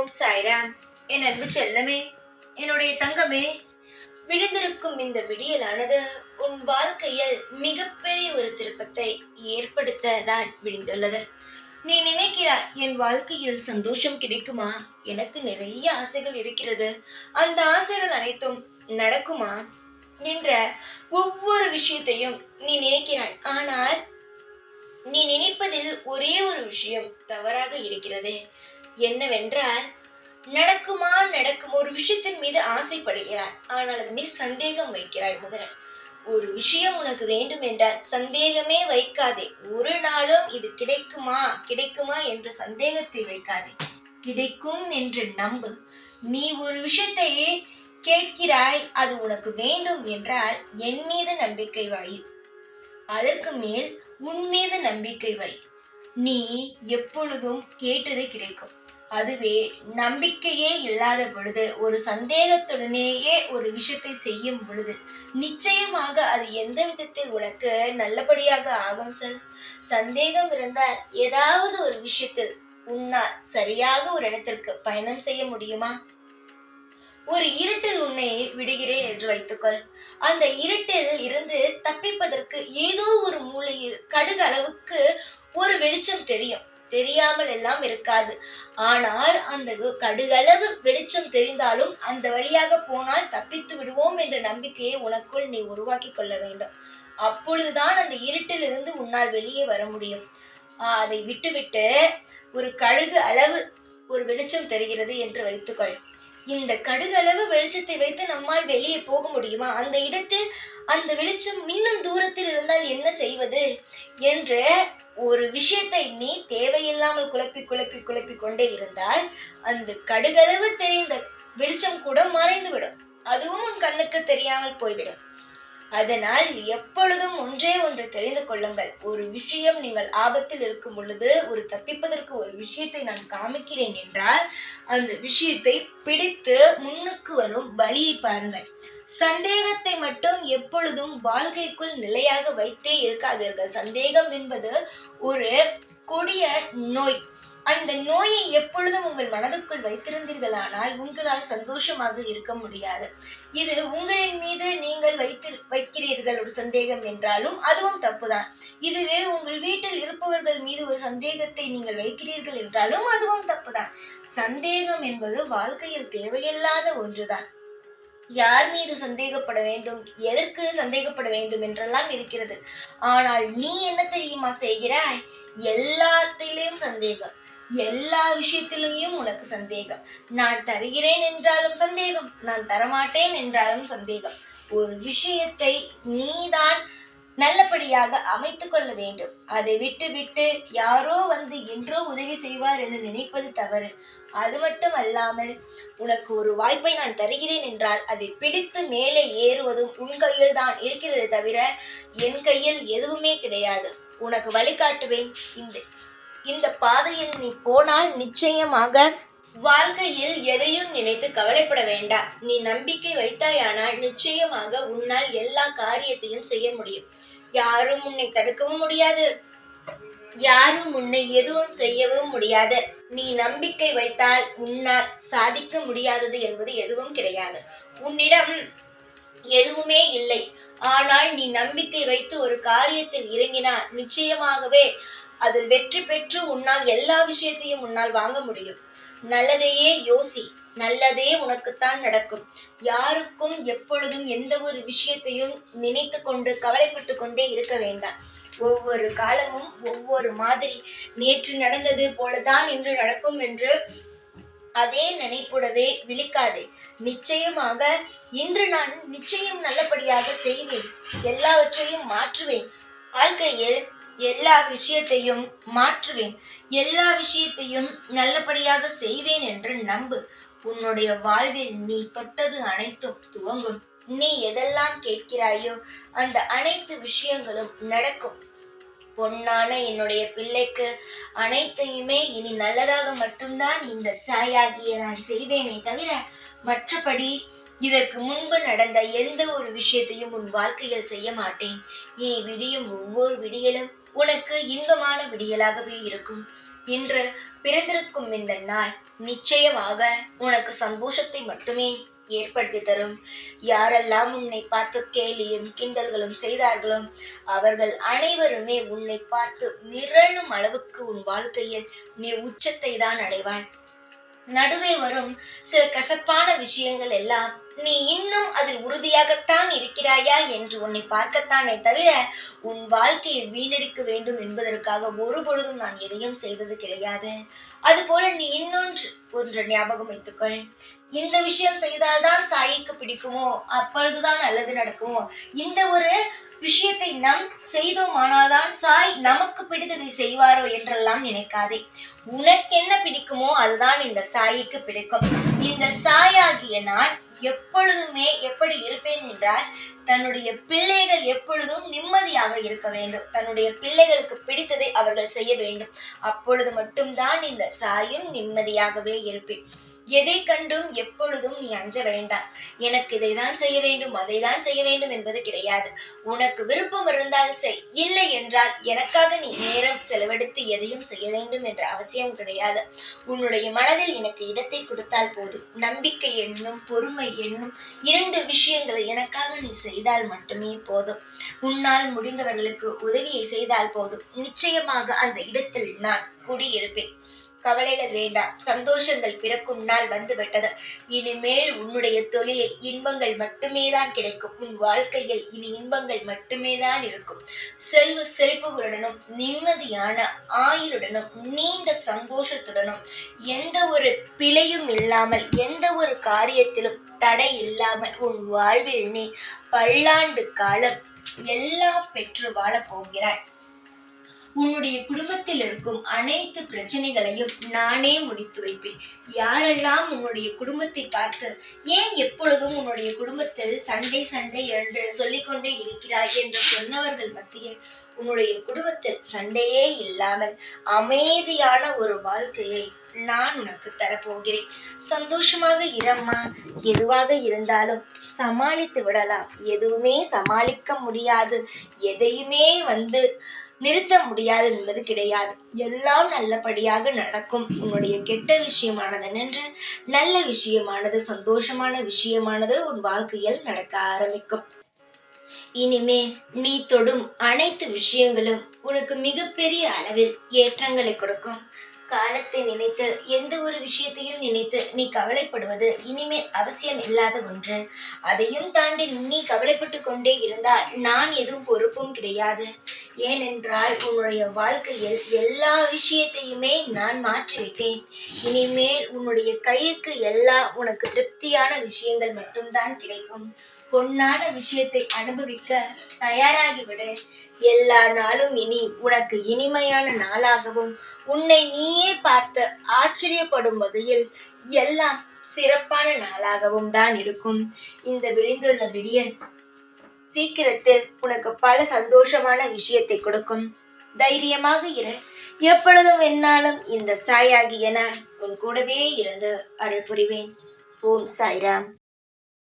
ஓம் சாய்ராம். என் அன்பு செல்லமே, என்னுடைய தங்கமே, விழுந்திருக்கும் இந்த விடியலானது உன் வாழ்க்கையில் மிகப்பெரிய ஒரு திருப்பத்தை ஏற்படுத்த தான் விழுந்துள்ளது. நீ நினைக்கிறாய், என் வாழ்க்கையில் சந்தோஷம் கிடைக்குமா? எனக்கு நிறைய ஆசைகள் இருக்கிறது, அந்த ஆசைகள் அனைத்தும் நடக்குமா என்ற ஒவ்வொரு விஷயத்தையும் நீ நினைக்கிறாய். ஆனால் நீ நினைப்பதில் ஒரே ஒரு விஷயம் தவறாக இருக்கிறது. என்னவென்றால், நடக்கும் ஒரு விஷயத்தின் மீது ஆசைப்படுகிறாய், ஆனால் அது மீது சந்தேகம் வைக்கிறாய். முதலில் ஒரு விஷயம் உனக்கு வேண்டும் என்றால் சந்தேகமே வைக்காதே. ஒரு நாளும் இது கிடைக்குமா என்ற சந்தேகத்தை வைக்காதே. கிடைக்கும் என்று நம்பு. நீ ஒரு விஷயத்தை கேட்கிறாய், அது உனக்கு வேண்டும் என்றால் என் மீது நம்பிக்கை வை. அதற்கு மேல் உன் மீது நம்பிக்கை வை. நீ எப்பொழுதும் கேட்டது கிடைக்கும். அதுவே நம்பிக்கையே இல்லாத பொழுது, ஒரு சந்தேகத்துடனேயே ஒரு விஷயத்தை செய்யும் பொழுது நிச்சயமாக அது எந்த விதத்தில் உனக்கு நல்லபடியாக ஆகும். சந்தேகம் இருந்தால் ஏதாவது ஒரு விஷயத்தில் உன்னால் சரியாக ஒரு இடத்திற்கு பயணம் செய்ய முடியுமா? ஒரு இருட்டில் உன்னை விடுகிறேன் என்று வைத்துக்கொள். அந்த இருட்டில் இருந்து தப்பிப்பதற்கு ஏதோ ஒரு மூலையில் கடுகு அளவுக்கு ஒரு வெளிச்சம் தெரியும். தெரியாமல் எல்லாம் இருக்காது. ஆனால் அந்த கடுகளவு வெளிச்சம் தெரிந்தாலும் அந்த வழியாக போனால் தப்பித்து விடுவோம் என்ற நம்பிக்கையை உனக்குள் நீ உருவாக்கி கொள்ள வேண்டும். அப்பொழுதுதான் அந்த இருட்டில் இருந்து உன்னால் வெளியே வர முடியும். அதை விட்டுவிட்டு ஒரு கடுகு அளவு ஒரு வெளிச்சம் தெரிகிறது என்று வைத்துக்கொள். இந்த கடுகளவு வெளிச்சத்தை வைத்து நம்மால் வெளியே போக முடியுமா? அந்த இடத்தில் அந்த வெளிச்சம் இன்னும் தூரத்தில் இருந்தால் என்ன செய்வது என்று ஒரு விஷயத்தை நீ தேவையில்லாமல் குழப்பி கொண்டே இருந்தால் அந்த கடுகளவு தெரிந்த வெளிச்சம் கூட மறைந்துவிடும். அதுவும் உன் கண்ணுக்கு தெரியாமல் போய்விடும். அதனால் எப்பொழுதும் ஒன்றே ஒன்று தெரிந்து கொள்ளுங்கள். ஒரு விஷயம் நீங்கள் ஆபத்தில் இருக்கும் பொழுது, ஒரு தப்பிப்பதற்கு ஒரு விஷயத்தை நான் காமிக்கிறேன் என்றால் அந்த விஷயத்தை பிடித்து முன்னுக்கு வரும் வழியை பாருங்கள். சந்தேகத்தை மட்டும் எப்பொழுதும் வாழ்க்கைக்குள் நிலையாக வைத்தே இருக்காதீர்கள். சந்தேகம் என்பது ஒரு கொடிய நோய். அந்த நோயை எப்பொழுதும் உங்கள் மனதுக்குள் வைத்திருந்தீர்களானால் உங்களால் சந்தோஷமாக இருக்க முடியாது. இது உங்களின் மீது நீங்கள் வைக்கிறீர்கள் ஒரு சந்தேகம் என்றாலும் அதுவும் தப்புதான். இதுவே உங்கள் வீட்டில் இருப்பவர்கள் மீது ஒரு சந்தேகத்தை நீங்கள் வைக்கிறீர்கள் என்றாலும் அதுவும் தப்புதான். சந்தேகம் என்பது வாழ்க்கையில் தேவையில்லாத ஒன்றுதான். யார் மீது சந்தேகப்பட வேண்டும், எதற்கு சந்தேகப்பட வேண்டும் என்றெல்லாம் இருக்கிறது. ஆனால் நீ என்ன தெரியுமா செய்கிறாய்? எல்லாத்திலும் சந்தேகம், எல்லா விஷயத்திலையும் உனக்கு சந்தேகம். நான் தருகிறேன் என்றாலும் சந்தேகம், நான் தரமாட்டேன் என்றாலும் சந்தேகம். ஒரு விஷயத்தை நீதான் நல்லபடியாக அமைத்து கொள்ள வேண்டும். அதை விட்டு யாரோ வந்து என்றோ உதவி செய்வார் என்று நினைப்பது தவறு. அது மட்டும் அல்லாமல் உனக்கு ஒரு வாய்ப்பை நான் தருகிறேன் என்றால் அதை பிடித்து மேலே ஏறுவதும் உன் கையில் தான் இருக்கிறது தவிர என் கையில் எதுவுமே கிடையாது. உனக்கு வழிகாட்டுவேன். இந்த பாதையில் நீ போனால் நிச்சயமாக வாழ்க்கையில் எதையும் நினைத்து கவலைப்பட வேண்டாம். நீ நம்பிக்கை வைத்தாயானால் நிச்சயமாக உன்னால் எல்லா காரியத்தையும் செய்ய முடியும். யாரும் உன்னை தடுக்கவும் முடியாது, யாரும் உன்னை எதுவும் செய்யவும் முடியாது. நீ நம்பிக்கை வைத்தால் உன்னால் சாதிக்க முடியாதது என்பது எதுவும் கிடையாது. உன்னிடம் எதுவுமே இல்லை, ஆனால் நீ நம்பிக்கை வைத்து ஒரு காரியத்தில் இறங்கினால் நிச்சயமாகவே அதில் வெற்றி பெற்று உன்னால் எல்லா விஷயத்தையும் உன்னால் வாங்க முடியும். நல்லதையே யோசி, நல்லதே உனக்குத்தான் நடக்கும். யாருக்கும் எப்பொழுதும் எந்த ஒரு விஷயத்தையும் நினைத்து கொண்டு கவலைப்பட்டு கொண்டே இருக்க வேண்டாம். ஒவ்வொரு காலமும் ஒவ்வொரு மாதிரி, நேற்று நடந்தது போலதான் இன்று நடக்கும் என்று அதே நினைப்புடவே விழிக்காதே. நிச்சயமாக இன்று நான் நிச்சயம் நல்லபடியாக செய்வேன், எல்லாவற்றையும் மாற்றுவேன், வாழ்க்கையில் எல்லா விஷயத்தையும் மாற்றுவேன், எல்லா விஷயத்தையும் நல்லபடியாக செய்வேன் என்று நம்பு. உன்னுடைய வாழ்வில் நீ தொட்டது அனைத்தும் துவங்கும். நீ எதெல்லாம் கேட்கிறாயோ அந்த அனைத்து விஷயங்களும் நடக்கும். பொன்னான என்னுடைய பிள்ளைக்கு அனைத்தையுமே இனி நல்லதாக மட்டும்தான் இந்த சாயாகிய நான் செய்வேனே தவிர மற்றபடி இதற்கு முன்பு நடந்த எந்த ஒரு விஷயத்தையும் உன் வாழ்க்கையில் செய்ய மாட்டேன். இனி விடியும் ஒவ்வொரு விடியலும் உனக்கு இன்பமான விடியலாகவே இருக்கும். இன்று பிறந்திருக்கும் இந்த நாள் நிச்சயமாக உனக்கு சந்தோஷத்தை மட்டுமே ஏற்படுத்தி தரும். யாரெல்லாம் உன்னை பார்த்து கேலியும் கிண்டல்களும் செய்தார்களோ அவர்கள் அனைவருமே உன்னை பார்த்து மிரளும் அளவுக்கு உன் வாழ்க்கையில் நீ உச்சத்தை தான் அடைவாய். நடுவே வரும் சில கசப்பான விஷயங்கள் எல்லாம் நீ இன்னும் அதில் உறுதியாகத்தான் இருக்கிறாயா என்று உன்னை பார்க்கத்தானே தவிர உன் வாழ்க்கையை வீணடிக்க வேண்டும் என்பதற்காக ஒரு பொழுதும் நான் எதையும் செய்தது கிடையாது. அதுபோல நீ ஒன்று ஞாபகம் வைத்துக்கொள். இந்த விஷயம் செய்தால்தான் சாயிக்கு பிடிக்குமோ, அப்பொழுதுதான் நல்லது நடக்குமோ, இந்த ஒரு விஷயத்தை நம் செய்தோமானால்தான் சாய் நமக்கு பிடித்ததை செய்வாரோ என்றெல்லாம் நினைக்காதே. உனக்கு என்ன பிடிக்குமோ அதுதான் இந்த சாயிக்கு பிடிக்கும். இந்த சாயாகிய நான் எப்பொழுதுமே எப்படி இருப்பேன் என்றால், தன்னுடைய பிள்ளைகள் எப்பொழுதும் நிம்மதியாக இருக்க வேண்டும். தன்னுடைய பிள்ளைகளுக்கு பிடித்ததை அவர்கள் செய்ய வேண்டும். அப்பொழுது மட்டும்தான் இந்த சாயும் நிம்மதியாகவே இருப்பேன். எதை கண்டும் எப்பொழுதும் நீ அஞ்ச வேண்டாம். எனக்கு இதைதான் செய்ய வேண்டும், அதை தான் செய்ய வேண்டும் என்பது கிடையாது. உனக்கு விருப்பம் இருந்தால் செய், இல்லை என்றால் எனக்காக நீ நேரம் செலவழித்து எதையும் செய்ய வேண்டும் என்ற அவசியம் கிடையாது. உன்னுடைய மனதில் எனக்கு இடத்தை கொடுத்தால் போதும். நம்பிக்கை என்னும் பொறுமை என்னும் 2 விஷயங்களை எனக்காக நீ செய்தால் மட்டுமே போதும். உன்னால் முடிந்தவர்களுக்கு உதவியை செய்தால் போதும். நிச்சயமாக அந்த இடத்தில் நான் குடியிருப்பேன். கவலைகள் வேண்டாம். சந்தோஷங்கள் பிறக்கும் நாள் வந்துவிட்டது. இனிமேல் உன்னுடைய தொழிலில் இன்பங்கள் மட்டுமே தான் கிடைக்கும். உன் வாழ்க்கையில் இனி இன்பங்கள் மட்டுமே தான் இருக்கும். செல்வ செழிப்புகளுடனும் நிம்மதியான ஆயுளுடனும் நீண்ட சந்தோஷத்துடனும் எந்த ஒரு பிழையும் இல்லாமல் எந்த ஒரு காரியத்திலும் தடை இல்லாமல் உன் வாழ்வில் நீ பல்லாண்டு காலம் எல்லாம் பெற்று வாழப் போகிறாய். உன்னுடைய குடும்பத்தில் இருக்கும் அனைத்து பிரச்சனைகளையும் நானே முடித்து வைப்பேன். யாரெல்லாம் உன்னுடைய குடும்பத்தை பார்த்து ஏன் எப்பொழுதும் உன்னுடைய குடும்பத்தில் சண்டை சண்டை என்று சொல்லிக்கொண்டே இருக்கிறாய் என்று சொன்னவர்கள் மத்தியில் உன்னுடைய குடும்பத்தில் சண்டையே இல்லாமல் அமைதியான ஒரு வாழ்க்கையை நான் உனக்கு தரப்போகிறேன். சந்தோஷமாக இரம்மா. எதுவாக இருந்தாலும் சமாளித்து விடலாம். எதுவுமே சமாளிக்க முடியாது, எதையுமே நிறுத்த முடியாது என்பது கிடையாது. எல்லாம் நல்லபடியாக நடக்கும். உன்னுடைய கெட்ட விஷயமானது நின்று நல்ல விஷயமானது, சந்தோஷமான விஷயமானது உன் வாழ்க்கையில் நடக்க ஆரம்பிக்கும். இனிமே நீ தொடும் அனைத்து விஷயங்களும் உனக்கு மிகப்பெரிய அளவில் ஏற்றங்களை கொடுக்கும். காலத்தை நினைத்து எந்த ஒரு விஷயத்தையும் நினைத்து நீ கவலைப்படுவது இனிமேல் அவசியம் இல்லாத ஒன்று. அதையும் தாண்டி நீ கவலைப்பட்டு கொண்டே இருந்தால் நான் எதுவும் பொறுப்பும் கிடையாது. ஏனென்றால் உன்னுடைய வாழ்க்கையில் எல்லா விஷயத்தையுமே நான் மாற்றிவிட்டேன். இனிமேல் உன்னுடைய கைக்கு எல்லாம் உனக்கு திருப்தியான விஷயங்கள் மட்டும்தான் கிடைக்கும். பொன்னான விஷயத்தை அனுபவிக்க தயாராகிவிடு. எல்லா நாளும் இனி உனக்கு இனிமையான நாளாகவும் உன்னை நீயே பார்த்து ஆச்சரியப்படும் வகையில் எல்லாம் சிறப்பான நாளாகவும் தான் இருக்கும். இந்த விழிந்துள்ள விடியல் சீக்கிரத்தில் உனக்கு பல சந்தோஷமான விஷயத்தை கொடுக்கும். தைரியமாக இரு. எப்பொழுதும் என்னாலும் இந்த சாயாகிய நான் உன் கூடவே இருந்து அருள் புரிவேன். ஓம் சாய்ராம்.